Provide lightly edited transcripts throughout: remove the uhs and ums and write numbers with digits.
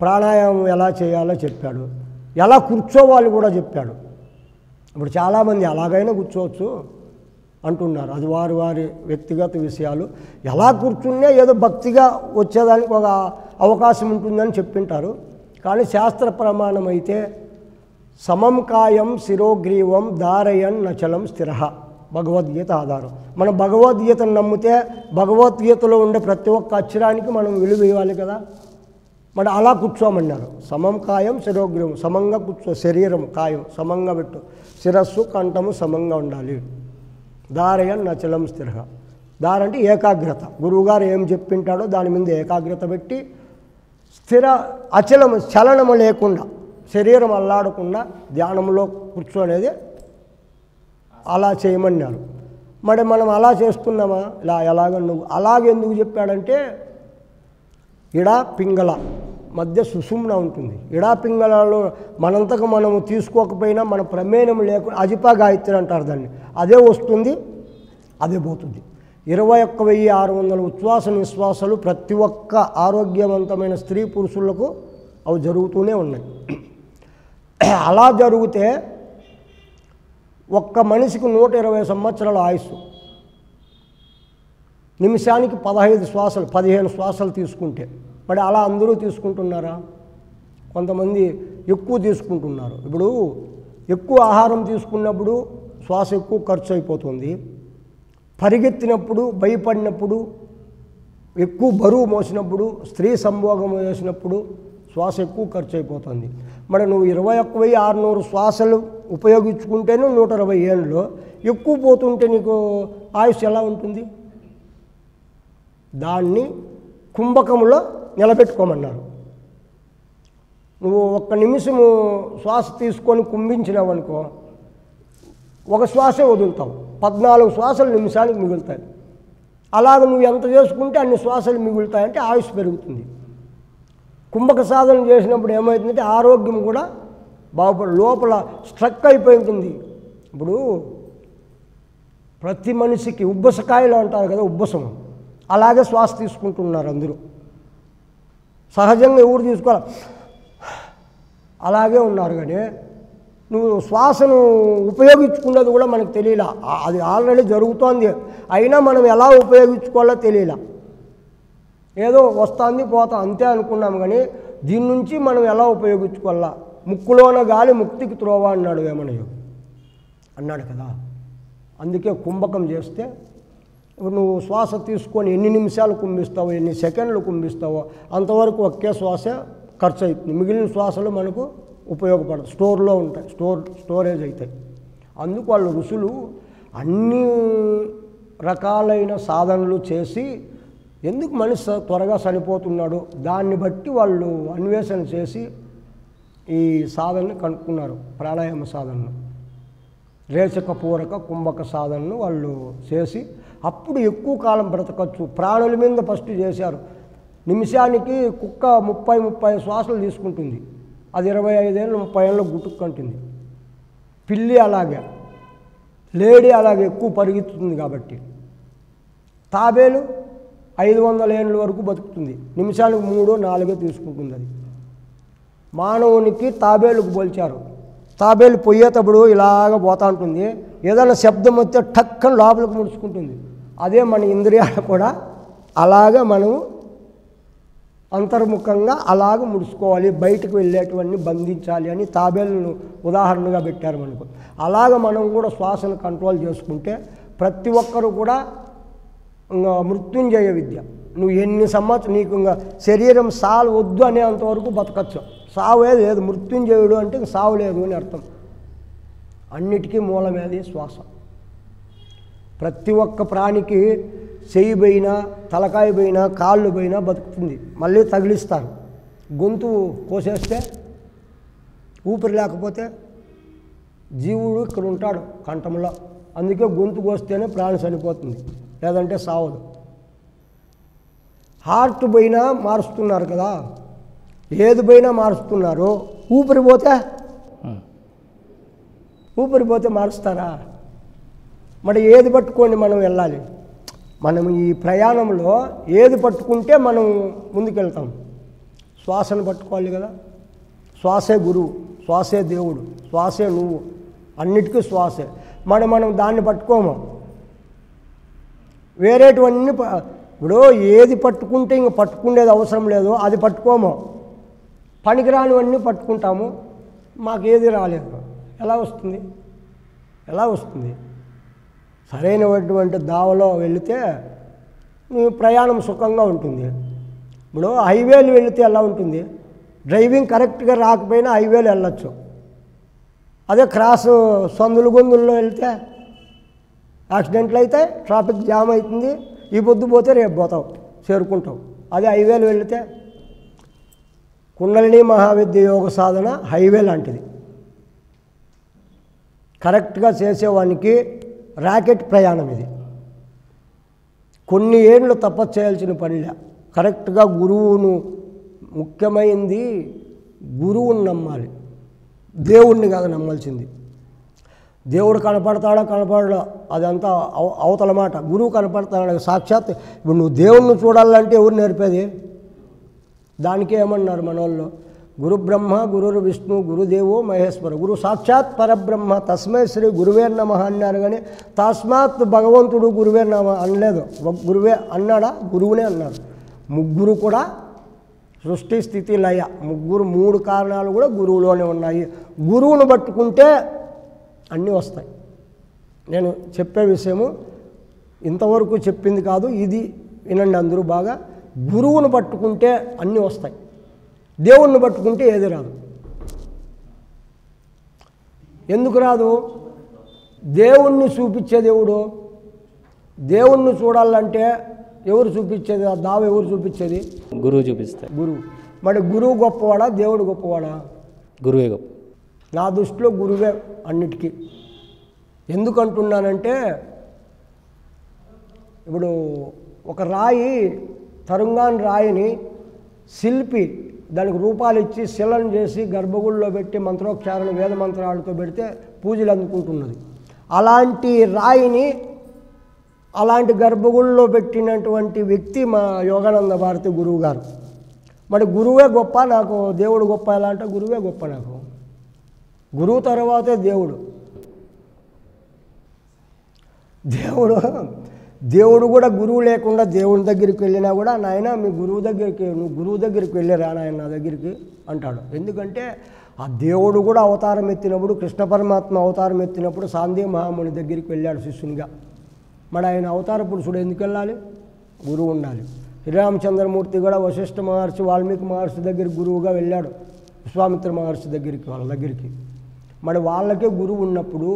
ప్రాణాయామం ఎలా చేయాలో చెప్పాడు, ఎలా కూర్చోవాలి కూడా చెప్పాడు. ఇప్పుడు చాలామంది అలాగైనా కూర్చోవచ్చు అంటున్నారు, అది వారి వారి వ్యక్తిగత విషయాలు. ఎలా కూర్చున్నా ఏదో భక్తిగా వచ్చేదానికి ఒక అవకాశం ఉంటుందని చెప్పింటారు. కానీ శాస్త్ర ప్రమాణం అయితే సమం కాయం శిరోగ్రీవం ధారయన్ నచలం స్థిర, భగవద్గీత ఆధారం. మనం భగవద్గీతను నమ్మితే భగవద్గీతలో ఉండే ప్రతి ఒక్క అక్షరానికి మనం విలువ ఇవ్వాలి కదా. మరి అలా కూర్చోమన్నారు. సమం కాయం శిరోగ్రీవం, సమంగా కూర్చో, శరీరం కాయం సమంగా పెట్టు, శిరస్సు కంఠము సమంగా ఉండాలి. ధారయన్ నచలం స్థిర, దార అంటే ఏకాగ్రత. గురువుగారు ఏం చెప్పింటాడో దాని మీద ఏకాగ్రత పెట్టి స్థిర అచలము చలనము లేకుండా శరీరం అల్లాడకుండా ధ్యానంలో కూర్చోనేది అలా చేయమన్నారు. మరి మనం అలా చేస్తున్నామా? ఎలాగ నువ్వు అలాగెందుకు చెప్పాడంటే ఇడా పింగళ మధ్య సుషుమ్న ఉంటుంది. ఇడా పింగళలో మనంతకు మనము తీసుకోకపోయినా మన ప్రమేయం లేకుండా అజిపా గాయత్రి అంటారు దాన్ని, అదే వస్తుంది అదే పోతుంది. 21,600 ఉచ్ఛ్వాస నిశ్వాసాలు ప్రతి ఒక్క ఆరోగ్యవంతమైన స్త్రీ పురుషులకు అవి జరుగుతూనే ఉన్నాయి. అలా జరిగితే ఒక్క మనిషికి 120 సంవత్సరాల ఆయుస్సు, నిమిషానికి 15 శ్వాసలు 15 శ్వాసలు తీసుకుంటే. మరి అలా అందరూ తీసుకుంటున్నారా? కొంతమంది ఎక్కువ తీసుకుంటున్నారు. ఇప్పుడు ఎక్కువ ఆహారం తీసుకున్నప్పుడు శ్వాస ఎక్కువ ఖర్చు అయిపోతుంది. పరిగెత్తినప్పుడు, భయపడినప్పుడు, ఎక్కువ బరువు మోసినప్పుడు, స్త్రీ సంభోగం చేసినప్పుడు శ్వాస ఎక్కువ ఖర్చు అయిపోతుంది. మరి నువ్వు 21,600 శ్వాసలు ఉపయోగించుకుంటేనే 120 ఏళ్ళలో ఎక్కువ పోతుంటే నీకు ఆయుష్ ఎలా ఉంటుంది? దాన్ని కుంభకంలో నిలబెట్టుకోమన్నారు. నువ్వు ఒక్క నిమిషము శ్వాస తీసుకొని కుంభించినావు అనుకో, ఒక శ్వాసే వదులుతావు, 14 శ్వాసలు నిమిషానికి మిగులుతాయి. అలాగ నువ్వు ఎంత చేసుకుంటే అన్ని శ్వాసలు మిగులుతాయంటే ఆయుష్ పెరుగుతుంది. కుంభక సాధన చేసినప్పుడు ఏమవుతుందంటే ఆరోగ్యం కూడా బాగుపడి లోపల స్ట్రక్ అయిపోయి ఉంటుంది. ఇప్పుడు ప్రతి మనిషికి ఉబ్బసకాయలు అంటారు కదా, ఉబ్బసం, అలాగే శ్వాస తీసుకుంటున్నారు అందరూ. సహజంగా ఎవరు తీసుకోవాలి అలాగే ఉన్నారు. కానీ నువ్వు శ్వాసను ఉపయోగించుకున్నది కూడా మనకు తెలియలా, అది ఆల్రెడీ జరుగుతోంది, అయినా మనం ఎలా ఉపయోగించుకోవాలో తెలియలా. ఏదో వస్తుంది పోతా అంతే అనుకున్నాం. కానీ దీని నుంచి మనం ఎలా ఉపయోగించుకోవాలా? ముక్కులోన గాలి ముక్తికి త్రోవ అన్నాడు వేమనయ్య అన్నాడు కదా. అందుకే కుంభకం చేస్తే ఇప్పుడు నువ్వు శ్వాస తీసుకొని ఎన్ని నిమిషాలు కుంభిస్తావో, ఎన్ని సెకండ్లు కుంభిస్తావో అంతవరకు ఒకే శ్వాస ఖర్చు అవుతుంది. మిగిలిన శ్వాసలు మనకు ఉపయోగపడదు, స్టోర్లో ఉంటాయి, స్టోరేజ్ అవుతాయి. అందుకు వాళ్ళు ఋషులు అన్ని రకాలైన సాధనలు చేసి ఎందుకు మనిషి త్వరగా చనిపోతున్నాడు దాన్ని బట్టి వాళ్ళు అన్వేషణ చేసి ఈ సాధనని కనుక్కున్నారు. ప్రాణాయామ సాధనను, రేచక పూరక కుంభక సాధనను వాళ్ళు చేసి అప్పుడు ఎక్కువ కాలం బ్రతకచ్చు. ప్రాణుల మీద ఫస్ట్ చేశారు. నిమిషానికి కుక్క 30 శ్వాసలు తీసుకుంటుంది, అది 25 ఏళ్ళు 30 ఏళ్ళు గుట్టుకుంటుంది. పిల్లి అలాగే, లేడీ అలాగే ఎక్కువ పరిగెత్తుతుంది కాబట్టి. తాబేలు 500 ఏళ్ళ వరకు బతుకుతుంది, నిమిషానికి 3-4 తీసుకుంటుంది. అది మానవునికి తాబేలుకు పోల్చారు. తాబేలు పోయేటప్పుడు ఇలాగ పోతూ ఉంటుంది, ఏదైనా శబ్దం వస్తే టక్కన లోపలికి ముడుచుకుంటుంది. అదే మన ఇంద్రియాలు కూడా అలాగే మనం అంతర్ముఖంగా అలాగ ముడుచుకోవాలి, బయటకు వెళ్ళేటివన్నీ బంధించాలి అని తాబేలను ఉదాహరణగా పెట్టారు మనకు. అలాగ మనం కూడా శ్వాసను కంట్రోల్ చేసుకుంటే ప్రతి ఒక్కరు కూడా మృత్యుంజయ విద్య, నువ్వు ఎన్ని సంవత్సరం నీకు ఇంకా శరీరం సావు వద్దు అనేంతవరకు బతకచ్చు. సావే లేదు, మృత్యుంజయుడు అంటే సావు లేదు అని అర్థం. అన్నిటికీ మూలమేది శ్వాస. ప్రతి ఒక్క ప్రాణికి చెయ్యి పోయినా, తలకాయ పోయినా, కాళ్ళు పోయినా బతుకుతుంది, మళ్ళీ తగిలిస్తారు. గొంతు కోసేస్తే ఊపిరి లేకపోతే జీవుడు ఇక్కడ ఉంటాడు కంఠంలో, అందుకే గొంతు కోస్తేనే ప్రాణి చనిపోతుంది, లేదంటే సావదు. హార్ట్ పోయినా మారుస్తున్నారు కదా, ఏది పోయినా మారుస్తున్నారు. ఊపిరి పోతే మారుస్తారా? మరి ఏది పట్టుకొని మనం వెళ్ళాలి? మనం ఈ ప్రయాణంలో ఏది పట్టుకుంటే మనం ముందుకెళ్తాం? శ్వాసను పట్టుకోవాలి కదా. శ్వాసే గురువు, శ్వాసే దేవుడు, శ్వాసే నువ్వు, అన్నిటికీ శ్వాసే. మనం దాన్ని పట్టుకోము. వేరేటివన్నీ ఇప్పుడు ఏది పట్టుకుంటే ఇంక పట్టుకునేది అవసరం లేదు అది పట్టుకోము. పనికిరానివన్నీ పట్టుకుంటాము, మాకేది రాలేదు. ఎలా వస్తుంది? సరైనటువంటి దావలో వెళితే నీ ప్రయాణం సుఖంగా ఉంటుంది. ఇప్పుడు హైవేలు వెళితే ఎలా ఉంటుంది? డ్రైవింగ్ కరెక్ట్గా రాకపోయినా హైవేలు వెళ్ళొచ్చు. అదే క్రాస్ సందులు గొందుల్లో వెళ్తే యాక్సిడెంట్లు అయితే ట్రాఫిక్ జామ్ అవుతుంది. ఈ పొద్దు పోతే రేపు పోతావు, చేరుకుంటావు. అదే హైవేలు వెళితే కుండలిని మహావిద్య యోగ సాధన హైవే లాంటిది. కరెక్ట్గా చేసేవానికి రాకెట్ ప్రయాణం ఇది. కొన్ని ఏళ్ళు తపస్సు చేయాల్సిన పనిలే. కరెక్ట్గా గురువును, ముఖ్యమైంది గురువుని నమ్మాలి, దేవుణ్ణి కాదు నమ్మాల్సింది. దేవుడు కనపడతాడా కనపడడా అదంతా అవతల మాట. గురువు కనపడతాడు సాక్షాత్. ఇప్పుడు నువ్వు దేవుణ్ణి చూడాలంటే ఎవరు నేర్పేది? దానికే ఏమన్నారు మనోళ్ళు, గురు బ్రహ్మ గురురు విష్ణు గురుదేవో మహేశ్వర, గురు సాక్షాత్ పరబ్రహ్మ తస్మై శ్రీ గురువే నమః అన్నారు. కానీ తస్మాత్ భగవంతుడు గురువే నమః అనలేదు. గురువే అన్నాడా? గురువునే అన్నారు. ముగ్గురు కూడా సృష్టి స్థితి లయ, మూడు కారణాలు కూడా గురువులోనే ఉన్నాయి. గురువును పట్టుకుంటే అన్నీ వస్తాయి. నేను చెప్పే విషయము ఇంతవరకు చెప్పింది కాదు, ఇది వినండి అందరూ బాగా. గురువును పట్టుకుంటే అన్నీ వస్తాయి, దేవుణ్ణి పట్టుకుంటే ఏది రాదు. ఎందుకు రాదు? దేవుణ్ణి చూపించే దేవుడు. దేవుణ్ణి చూడాలంటే ఎవరు చూపించేది? ఆ దావ ఎవరు చూపించేది? గురువు చూపిస్తారు. గురువు. మరి గురువు గొప్పవాడా దేవుడు గొప్పవాడా? గురువే గొప్ప. నా దృష్టిలో గురువే అన్నిటికీ. ఎందుకంటున్నానంటే ఇప్పుడు ఒక రాయి, తరుంగాన్ రాయిని శిల్పి దానికి రూపాలు ఇచ్చి శిలను చేసి గర్భగుడిలో పెట్టి మంత్రోచ్చారణ వేద మంత్రాలతో పెడితే పూజలు అందుకుంటున్నది. అలాంటి రాయిని అలాంటి గర్భగుడిలో పెట్టినటువంటి వ్యక్తి మా యోగానంద భారతి గురువు గారు. మరి గురువే గొప్ప నాకు దేవుడు గొప్ప ఎలా అంటే గురువే గొప్ప నాకు. గురువు తర్వాతే దేవుడు. దేవుడు కూడా గురువు లేకుండా దేవుని దగ్గరికి వెళ్ళినా కూడా నాయన మీ గురువు దగ్గరికి, నువ్వు గురువు దగ్గరికి వెళ్ళిరా నాయన నా దగ్గరికి అంటాడు. ఎందుకంటే ఆ దేవుడు కూడా అవతారం ఎత్తినప్పుడు, కృష్ణ పరమాత్మ అవతారం ఎత్తినప్పుడు సాందీ మహాముని దగ్గరికి వెళ్ళాడు శిష్యునిగా. మరి ఆయన అవతార పురుషుడు ఎందుకు వెళ్ళాలి? గురువు ఉండాలి. శ్రీరామచంద్రమూర్తి కూడా వశిష్ఠ మహర్షి, వాల్మీకి మహర్షి దగ్గరికి గురువుగా వెళ్ళాడు, విశ్వామిత్ర మహర్షి దగ్గరికి, వాళ్ళ దగ్గరికి. మరి వాళ్ళకే గురువు ఉన్నప్పుడు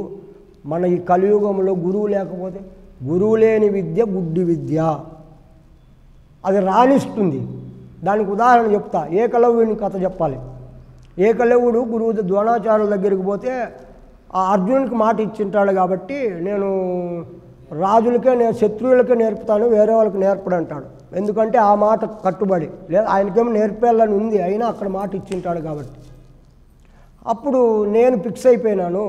మన ఈ కలియుగంలో గురువు లేకపోతే, గురువు లేని విద్య గుడ్డి విద్య, అది రాణిస్తుంది. దానికి ఉదాహరణ చెప్తా. ఏకలవ్యుని కథ చెప్పాలి. ఏకలవ్యుడు గురువు ద్రోణాచార్యుల దగ్గరికి పోతే ఆ అర్జునునికి మాట ఇచ్చింటాడు కాబట్టి నేను రాజులకే శత్రువులకే నేర్పుతాను, వేరే వాళ్ళకి నేర్పడు అంటాడు. ఎందుకంటే ఆ మాట కట్టుబడి లేదా ఆయనకేమో నేర్పేయాలని ఉంది, అయినా అక్కడ మాట ఇచ్చింటాడు కాబట్టి. అప్పుడు నేను ఫిక్స్ అయిపోయినాను,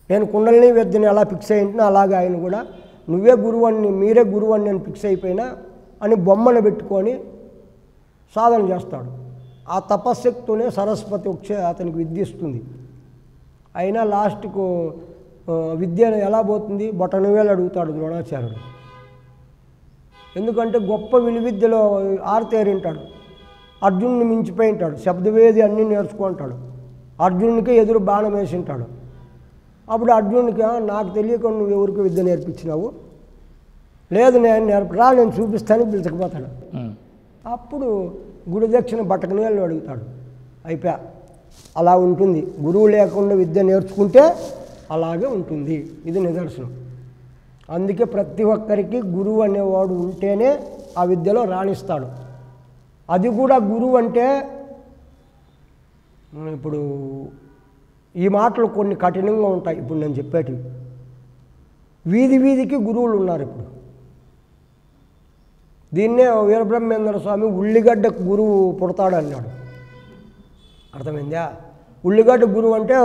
నేను కుండలిని విద్యని ఎలా ఫిక్స్ అయింటున్నా అలాగే ఆయన కూడా నువ్వే గురువు అని, మీరే గురువు అని నేను ఫిక్స్ అయిపోయినా అని బొమ్మను పెట్టుకొని సాధన చేస్తాడు. ఆ తపశ్శక్తితోనే సరస్వతి వచ్చే అతనికి విద్య ఇస్తుంది. అయినా లాస్ట్కు విద్య ఎలా పోతుంది? బొటనవేలు అడుగుతాడు ద్రోణాచార్యుడు. ఎందుకంటే గొప్ప విలువిద్యలో ఆరితేరింటాడు, అర్జునుని మించిపోయి ఉంటాడు, శబ్దవేది అన్నీ నేర్చుకుంటాడు. అర్జునునికి ఎదురు బాణం వేసి ఉంటాడు. అప్పుడు అర్జునునికి నాకు తెలియకుండా నువ్వు ఎవరికి విద్య నేర్పించినావు? లేదు నేను నేర్పరా, నేను చూపిస్తాను పిలుచుకుపోతాడు. అప్పుడు గుడి దక్షిణ బట్టకనేళ్ళు అడుగుతాడు. అయిపోయా. అలా ఉంటుంది. గురువు లేకుండా విద్య నేర్చుకుంటే అలాగే ఉంటుంది. ఇది నిదర్శనం. అందుకే ప్రతి ఒక్కరికి గురువు అనేవాడు ఉంటేనే ఆ విద్యలో రాణిస్తాడు. అది కూడా గురువు అంటే ఇప్పుడు ఈ మాటలు కొన్ని కఠినంగా ఉంటాయి. ఇప్పుడు నేను చెప్పేటివి వీధి వీధికి గురువులు ఉన్నారు. ఇప్పుడు దీన్నే వీరబ్రహ్మేంద్ర స్వామి ఉల్లిగడ్డకు గురువు పుడతాడు అన్నాడు. అర్థమైందా? ఉల్లిగడ్డ గురువు అంటే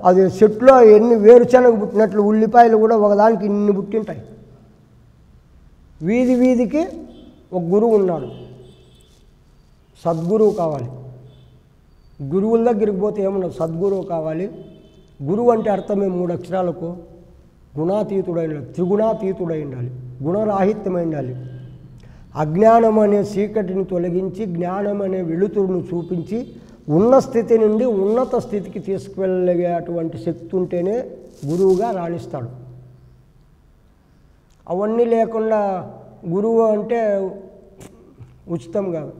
అది చెట్లో ఎన్ని వేరుశనగ పుట్టినట్లు ఉల్లిపాయలు కూడా ఒకదానికి ఇన్ని పుట్టింటాయి. వీధి వీధికి ఒక గురువు ఉన్నాడు. సద్గురువు కావాలి. గురువుల దగ్గరికి పోతే ఏముండదు, సద్గురువు కావాలి. గురువు అంటే అర్థమే 3 అక్షరాలకు గుణాతీతుడై ఉండాలి, త్రిగుణాతీతుడై ఉండాలి, గుణరాహిత్యమై ఉండాలి. అజ్ఞానం అనే చీకటిని తొలగించి జ్ఞానం అనే వెలుతురును చూపించి ఉన్న స్థితి నుండి ఉన్నత స్థితికి తీసుకువెళ్ళగేటువంటి శక్తి ఉంటేనే గురువుగా రాణిస్తాడు. అవన్నీ లేకుండా గురువు అంటే ఉచితం కాదు.